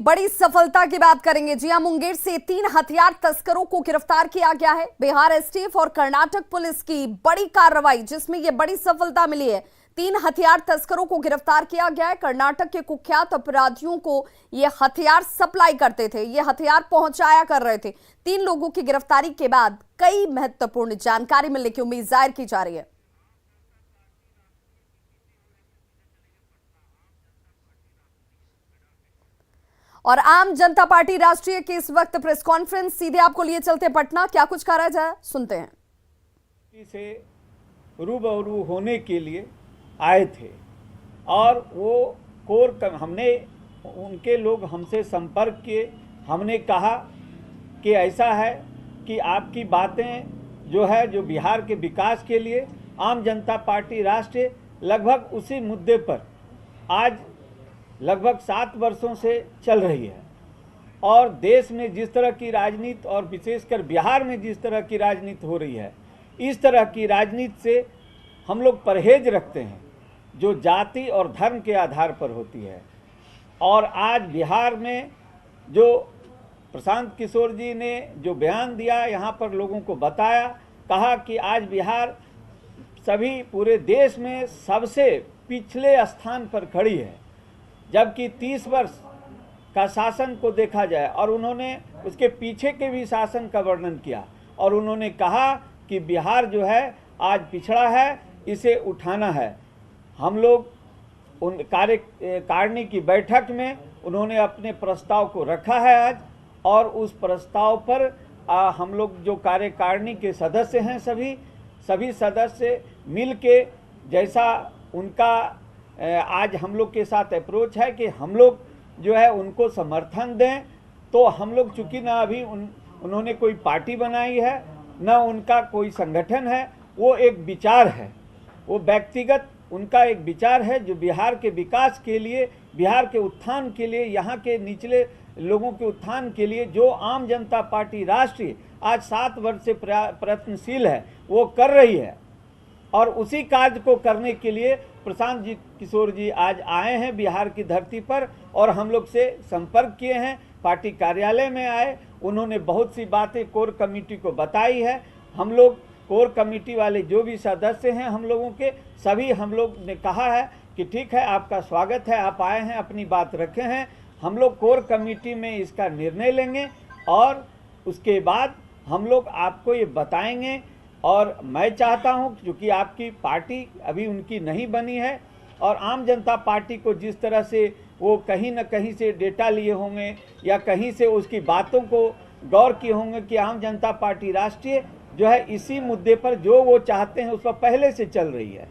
बड़ी सफलता की बात करेंगे। जी हां, मुंगेर से 3 हथियार तस्करों को गिरफ्तार किया गया है। बिहार एसटीएफ और कर्नाटक पुलिस की बड़ी कार्रवाई, जिसमें यह बड़ी सफलता मिली है। 3 हथियार तस्करों को गिरफ्तार किया गया है। कर्नाटक के कुख्यात अपराधियों को ये हथियार सप्लाई करते थे, ये हथियार पहुंचाया कर रहे थे। 3 लोगों की गिरफ्तारी के बाद कई महत्वपूर्ण जानकारी मिलने की उम्मीद जाहिर की जा रही है। और आम जनता पार्टी राष्ट्रीय की इस वक्त प्रेस कॉन्फ्रेंस, सीधे आपको लिए चलते पटना, क्या कुछ कहा जाए सुनते हैं। से रूबरू होने के लिए आए थे और वो हमने उनके लोग हमसे संपर्क किए। हमने कहा कि ऐसा है कि आपकी बातें जो बिहार के विकास के लिए आम जनता पार्टी राष्ट्रीय लगभग उसी मुद्दे पर आज लगभग 7 वर्षों से चल रही है। और देश में जिस तरह की राजनीति और विशेषकर बिहार में जिस तरह की राजनीति हो रही है, इस तरह की राजनीति से हम लोग परहेज रखते हैं जो जाति और धर्म के आधार पर होती है। और आज बिहार में जो प्रशांत किशोर जी ने जो बयान दिया, यहाँ पर लोगों को बताया, कहा कि आज बिहार सभी पूरे देश में सबसे पिछले स्थान पर खड़ी है, जबकि 30 वर्ष का शासन को देखा जाए। और उन्होंने उसके पीछे के भी शासन का वर्णन किया और उन्होंने कहा कि बिहार जो है आज पिछड़ा है, इसे उठाना है। हम लोग उन कार्यकारिणी की बैठक में उन्होंने अपने प्रस्ताव को रखा है आज, और उस प्रस्ताव पर हम लोग जो कार्यकारिणी के सदस्य हैं सभी सदस्य मिल के, जैसा उनका आज हम लोग के साथ अप्रोच है कि हम लोग जो है उनको समर्थन दें। तो हम लोग चूँकि ना अभी उन्होंने कोई पार्टी बनाई है, ना उनका कोई संगठन है, वो एक विचार है, वो व्यक्तिगत उनका एक विचार है जो बिहार के विकास के लिए, बिहार के उत्थान के लिए, यहाँ के निचले लोगों के उत्थान के लिए जो आम जनता पार्टी राष्ट्रीय आज 7 वर्ष से प्रयत्नशील है, वो कर रही है। और उसी कार्य को करने के लिए प्रशांत किशोर जी आज आए हैं बिहार की धरती पर और हम लोग से संपर्क किए हैं। पार्टी कार्यालय में आए, उन्होंने बहुत सी बातें कोर कमेटी को बताई है। हम लोग कोर कमेटी वाले जो भी सदस्य हैं हम लोगों के, सभी हम लोग ने कहा है कि ठीक है, आपका स्वागत है, आप आए हैं, अपनी बात रखे हैं। हम लोग कोर कमेटी में इसका निर्णय लेंगे और उसके बाद हम लोग आपको ये बताएंगे। और मैं चाहता हूं, क्योंकि आपकी पार्टी अभी उनकी नहीं बनी है और आम जनता पार्टी को जिस तरह से वो कहीं न कहीं से डेटा लिए होंगे या कहीं से उसकी बातों को गौर किए होंगे कि आम जनता पार्टी राष्ट्रीय जो है इसी मुद्दे पर जो वो चाहते हैं उस पर पहले से चल रही है।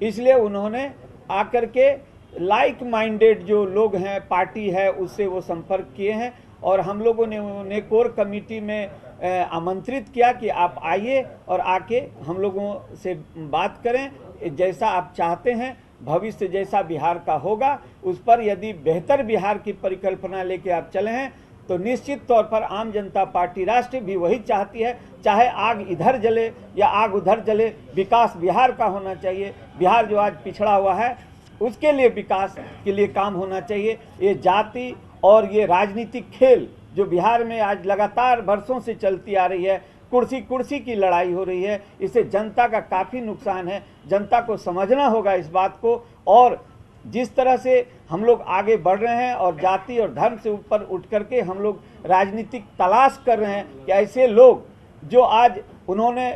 इसलिए उन्होंने आकर के लाइक माइंडेड जो लोग हैं, पार्टी है, उससे वो संपर्क किए हैं और हम लोगों ने उन्हें कोर कमेटी में आमंत्रित किया कि आप आइए और आके हम लोगों से बात करें, जैसा आप चाहते हैं, भविष्य जैसा बिहार का होगा उस पर यदि बेहतर बिहार की परिकल्पना लेके आप चले हैं तो निश्चित तौर पर आम जनता पार्टी राष्ट्र भी वही चाहती है। चाहे आग इधर जले या आग उधर जले, विकास बिहार का होना चाहिए। बिहार जो आज पिछड़ा हुआ है उसके लिए विकास के लिए काम होना चाहिए। ये जाति और ये राजनीतिक खेल जो बिहार में आज लगातार वर्षों से चलती आ रही है, कुर्सी की लड़ाई हो रही है, इससे जनता का काफ़ी नुकसान है। जनता को समझना होगा इस बात को। और जिस तरह से हम लोग आगे बढ़ रहे हैं और जाति और धर्म से ऊपर उठ करके हम लोग राजनीतिक तलाश कर रहे हैं कि ऐसे लोग जो आज उन्होंने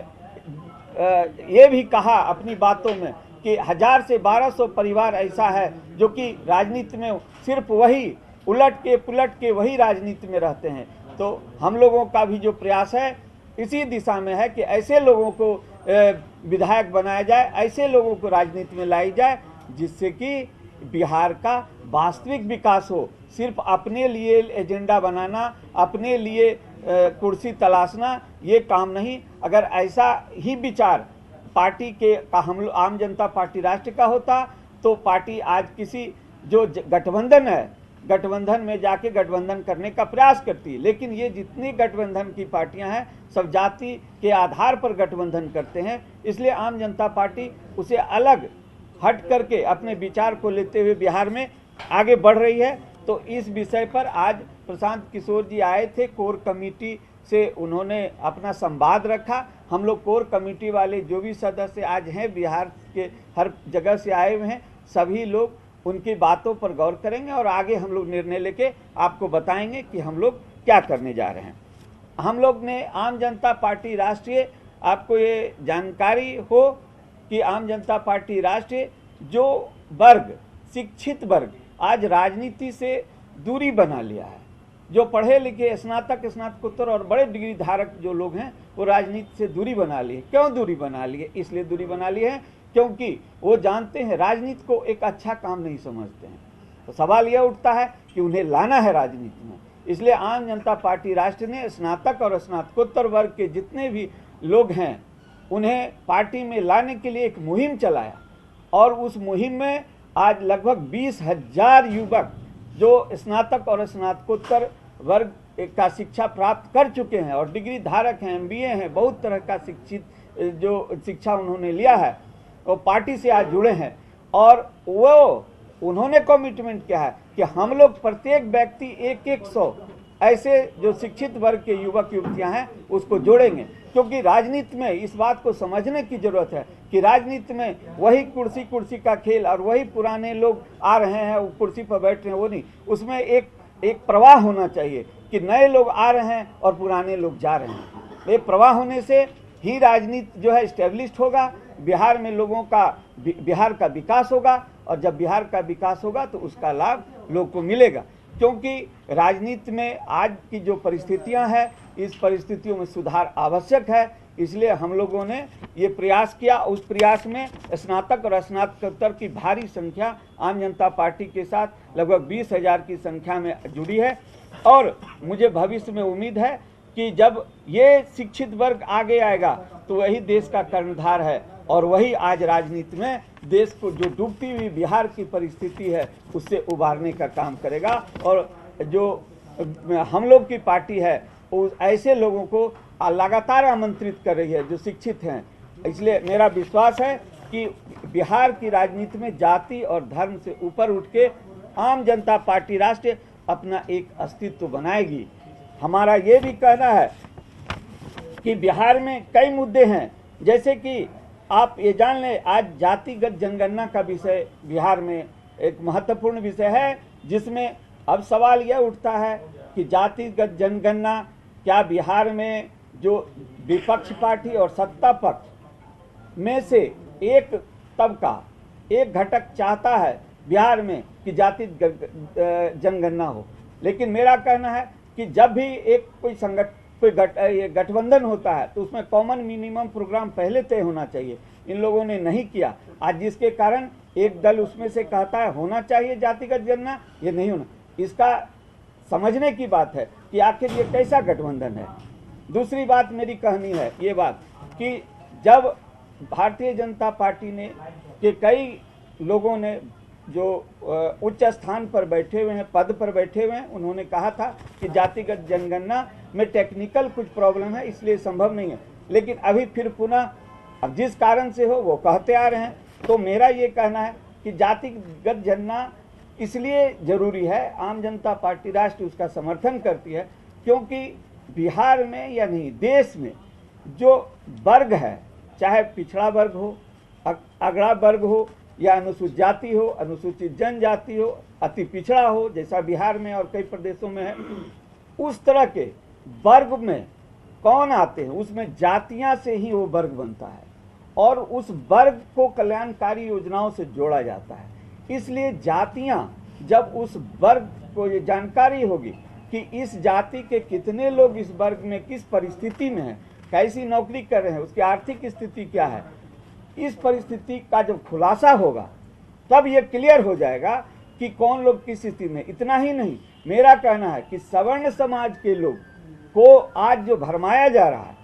ये भी कहा अपनी बातों में कि 1000 से 1200 परिवार ऐसा है जो कि राजनीति में सिर्फ वही पुलट के वही राजनीति में रहते हैं। तो हम लोगों का भी जो प्रयास है इसी दिशा में है कि ऐसे लोगों को विधायक बनाया जाए, ऐसे लोगों को राजनीति में लाई जाए जिससे कि बिहार का वास्तविक विकास हो। सिर्फ अपने लिए एजेंडा बनाना, अपने लिए कुर्सी तलाशना, ये काम नहीं। अगर ऐसा ही विचार पार्टी के का हम आम जनता पार्टी राष्ट्र का होता तो पार्टी आज किसी जो गठबंधन है, गठबंधन में जाके गठबंधन करने का प्रयास करती है। लेकिन ये जितनी गठबंधन की पार्टियां हैं सब जाति के आधार पर गठबंधन करते हैं। इसलिए आम जनता पार्टी उसे अलग हट करके अपने विचार को लेते हुए बिहार में आगे बढ़ रही है। तो इस विषय पर आज प्रशांत किशोर जी आए थे, कोर कमेटी से उन्होंने अपना संवाद रखा। हम लोग कोर कमेटी वाले जो भी सदस्य आज हैं, बिहार के हर जगह से आए हुए हैं, सभी लोग उनकी बातों पर गौर करेंगे और आगे हम लोग निर्णय लेके आपको बताएंगे कि हम लोग क्या करने जा रहे हैं। हम लोग ने आम जनता पार्टी राष्ट्रीय, आपको ये जानकारी हो कि आम जनता पार्टी राष्ट्रीय जो वर्ग, शिक्षित वर्ग आज राजनीति से दूरी बना लिया है, जो पढ़े लिखे स्नातक, स्नातकोत्तर और बड़े डिग्री धारक जो लोग हैं वो राजनीति से दूरी बना लिए। क्यों दूरी बना लिए? इसलिए दूरी बना लिए है क्योंकि वो जानते हैं राजनीति को एक अच्छा काम नहीं समझते हैं। तो सवाल यह उठता है कि उन्हें लाना है राजनीति में। इसलिए आम जनता पार्टी राष्ट्र ने स्नातक और स्नातकोत्तर वर्ग के जितने भी लोग हैं उन्हें पार्टी में लाने के लिए एक मुहिम चलाया और उस मुहिम में आज लगभग 20,000 युवक जो स्नातक और स्नातकोत्तर वर्ग का शिक्षा प्राप्त कर चुके हैं और डिग्री धारक हैं, MBA हैं, बहुत तरह का शिक्षित जो शिक्षा उन्होंने लिया है वो पार्टी से आज जुड़े हैं। और वो उन्होंने कमिटमेंट किया है कि हम लोग प्रत्येक व्यक्ति 100 ऐसे जो शिक्षित वर्ग के युवक युवतियां हैं उसको जोड़ेंगे, क्योंकि राजनीति में इस बात को समझने की जरूरत है कि राजनीति में वही कुर्सी का खेल और वही पुराने लोग आ रहे हैं, वो कुर्सी पर बैठ रहे हैं, वो नहीं। उसमें एक प्रवाह होना चाहिए कि नए लोग आ रहे हैं और पुराने लोग जा रहे हैं। ये प्रवाह होने से ही राजनीति जो है स्टेब्लिश्ड होगा, बिहार में लोगों का, बिहार का विकास होगा और जब बिहार का विकास होगा तो उसका लाभ लोग को मिलेगा। क्योंकि राजनीति में आज की जो परिस्थितियां हैं, इस परिस्थितियों में सुधार आवश्यक है। इसलिए हम लोगों ने ये प्रयास किया। उस प्रयास में स्नातक और स्नातकोत्तर की भारी संख्या आम जनता पार्टी के साथ लगभग 20,000 की संख्या में जुड़ी है और मुझे भविष्य में उम्मीद है कि जब ये शिक्षित वर्ग आगे आएगा तो वही देश का कर्णधार है और वही आज राजनीति में देश को जो डूबती हुई बिहार की परिस्थिति है उससे उबारने का काम करेगा। और जो हम लोग की पार्टी है वो ऐसे लोगों को लगातार आमंत्रित कर रही है जो शिक्षित हैं। इसलिए मेरा विश्वास है कि बिहार की राजनीति में जाति और धर्म से ऊपर उठ के आम जनता पार्टी राष्ट्र अपना एक अस्तित्व बनाएगी। हमारा ये भी कहना है कि बिहार में कई मुद्दे हैं, जैसे कि आप ये जान लें आज जातिगत जनगणना का विषय बिहार में एक महत्वपूर्ण विषय है, जिसमें अब सवाल यह उठता है कि जातिगत जनगणना क्या बिहार में जो विपक्ष पार्टी और सत्ता पक्ष में से एक तबका, एक घटक चाहता है बिहार में कि जातिगत जनगणना हो। लेकिन मेरा कहना है कि जब भी एक कोई गठबंधन होता है तो उसमें कॉमन मिनिमम प्रोग्राम पहले तय होना चाहिए। इन लोगों ने नहीं किया आज, जिसके कारण एक दल उसमें से कहता है होना चाहिए जातिगत जनगणना, ये नहीं होना। इसका समझने की बात है कि आखिर ये कैसा गठबंधन है। दूसरी बात मेरी कहनी है ये बात कि जब भारतीय जनता पार्टी ने के कई लोगों ने जो उच्च स्थान पर बैठे हुए हैं, पद पर बैठे हुए हैं, उन्होंने कहा था कि जातिगत जनगणना में टेक्निकल कुछ प्रॉब्लम है इसलिए संभव नहीं है। लेकिन अभी फिर पुनः अब जिस कारण से हो वो कहते आ रहे हैं। तो मेरा ये कहना है कि जातिगत जनगणना इसलिए जरूरी है, आम जनता पार्टी राष्ट्र उसका समर्थन करती है क्योंकि बिहार में या नहीं देश में जो वर्ग है, चाहे पिछड़ा वर्ग हो, अगड़ा वर्ग हो या अनुसूचित जाति हो, अनुसूचित जनजाति हो, अति पिछड़ा हो जैसा बिहार में और कई प्रदेशों में है, उस तरह के वर्ग में कौन आते हैं उसमें जातियां से ही वो वर्ग बनता है और उस वर्ग को कल्याणकारी योजनाओं से जोड़ा जाता है। इसलिए जातियां, जब उस वर्ग को ये जानकारी होगी कि इस जाति के कितने लोग इस वर्ग में किस परिस्थिति में हैं, कैसी नौकरी कर रहे हैं, उसकी आर्थिक स्थिति क्या है, इस परिस्थिति का जब खुलासा होगा तब ये क्लियर हो जाएगा कि कौन लोग किस स्थिति में। इतना ही नहीं, मेरा कहना है कि सवर्ण समाज के लोग को आज जो भरमाया जा रहा है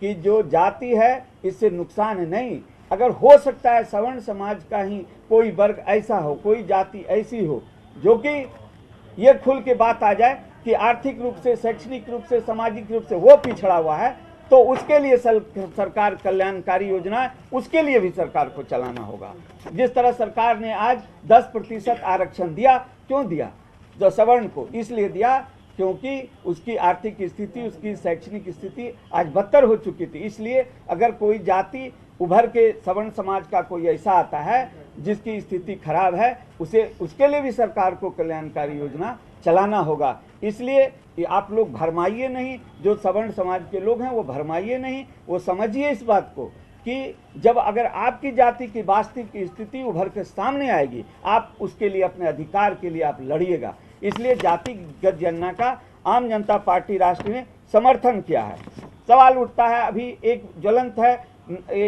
कि जो जाति है इससे नुकसान है, नहीं, अगर हो सकता है सवर्ण समाज का ही कोई वर्ग ऐसा हो, कोई जाति ऐसी हो जो कि ये खुल के बात आ जाए कि आर्थिक रूप से, शैक्षणिक रूप से, सामाजिक रूप से वो पिछड़ा हुआ है, तो उसके लिए सरकार कल्याणकारी योजना, उसके लिए भी सरकार को चलाना होगा। जिस तरह सरकार ने आज 10% आरक्षण दिया, क्यों दिया? जो सवर्ण को इसलिए दिया क्योंकि उसकी आर्थिक स्थिति, उसकी शैक्षणिक स्थिति आज बदतर हो चुकी थी। इसलिए अगर कोई जाति उभर के सवर्ण समाज का कोई ऐसा आता है जिसकी स्थिति खराब है, उसके लिए भी सरकार को कल्याणकारी योजना चलाना होगा। इसलिए कि आप लोग भरमाइए नहीं, जो सवर्ण समाज के लोग हैं वो भरमाइए नहीं, वो समझिए इस बात को कि जब अगर आपकी जाति की वास्तविक स्थिति उभर के सामने आएगी, आप उसके लिए, अपने अधिकार के लिए आप लड़िएगा। इसलिए जातिगत जनगणना का आम जनता पार्टी राष्ट्र ने समर्थन किया है। सवाल उठता है, अभी एक ज्वलंत है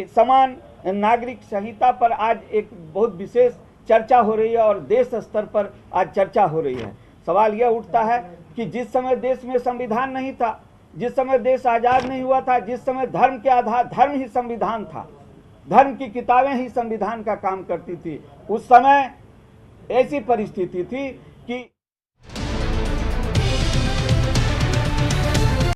समान नागरिक संहिता पर आज एक बहुत विशेष चर्चा हो रही है और देश स्तर पर आज चर्चा हो रही है। सवाल यह उठता है कि जिस समय देश में संविधान नहीं था, जिस समय देश आज़ाद नहीं हुआ था, जिस समय धर्म के आधार धर्म ही संविधान था, धर्म की किताबें ही संविधान का काम करती थी, उस समय ऐसी परिस्थिति थी